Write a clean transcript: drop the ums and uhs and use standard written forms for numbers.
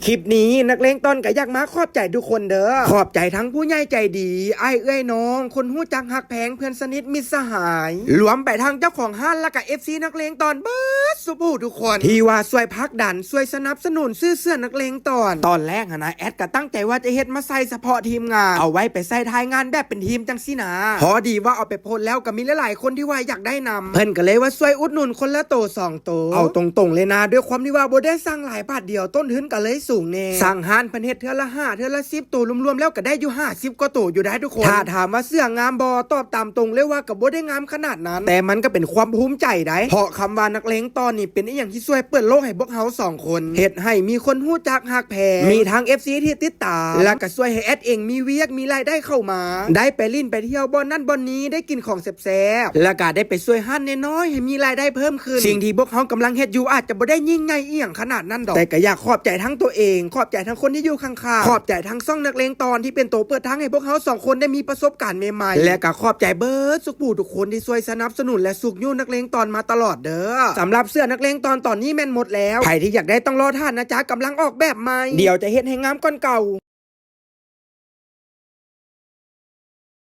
คลิปนี้นักเลงตอนก็อยากมาขอบใจทุกคนเด้อขอบใจทั้งผู้ใหญ่ใจดีไอ้เอ้ยน้องคนหู้จักหักแพงเพื่อนสนิทมิตรสหายรวมไปทางเจ้าของห้านและก็ FC นักเลงตอนเบิร์ดสุบูทุกคนที่ว่าช่วยพักดันช่วยสนับสนุนซื้อเสื้อนักเลงตอนแรกนะแอดก็ตั้งใจว่าจะเฮ็ดมาใส่เฉพาะทีมงานเอาไว้ไปใส่ทายงานแบบเป็นทีมจังสินะพอดีว่าเอาไปโพสแล้วก็มีหลายๆคนที่ว่าอยากได้นำเพิ่นก็เลยว่าช่วยอุดหนุนคนละโต2 โตเอาตรงๆเลยนะด้วยความที่ว่าบ่ได้สร้างหลายบาทเดียวต้นทุนก็เลยสูงแน่สั่งหานเพิ่นเฮ็ดเทื่อละ5เทื่อละ10 ตัวรวมๆแล้วก็ได้อยู่50กว่าตัวอยู่ได้ทุกคนถ้าถามว่าเสื้องามบ่ตอบตามตรงเลยว่าก็บ่ได้งามขนาดนั้นแต่มันก็เป็นความภูมิใจได้เพราะคำว่านักเลงตอนนี้เป็นอีหยังที่ช่วยเปิดโลกให้พวกเฮา2 คนเฮ็ดให้มีคนฮู้จักฮักแพงมีทั้ง FC ที่ติดตามแล้วก็ช่วยให้แอดเองมีเวียกมีรายได้เข้ามาได้ไปลิ้นไปเที่ยวบ่อนนั่นบ่อนนี้ได้กินของแซ่บๆแล้วก็ได้ไปช่วยห้านน้อยๆให้มีรายได้เพิ่มขึ้นสิ่งที่พวกเฮากำลังเฮ็ดอยู่อาจจะบ่ได้ยิ่งใหญ่อีหยังขนาดนั้นดอกแต่ก็อยากขอบใจทั้งตัวเองขอบใจทั้งคนที่อยู่ข้างๆขอบใจทั้งซ่องนักเลงตอนที่เป็นตัวเปิดทางให้พวกเฮา2 คนได้มีประสบการณ์ใหม่ๆและก็ขอบใจเบิร์ดสุขผู้ทุกคนที่ช่วยสนับสนุนและสุขยู่นักเลงตอนมาตลอดเด้อสำหรับเสื้อนักเลงตอนนี้แม่นหมดแล้วใครที่อยากได้ต้องรอท่านนะจ๊ะกำลังออกแบบใหม่เดี๋ยวจะเฮ็ดให้งามก่อนเก่า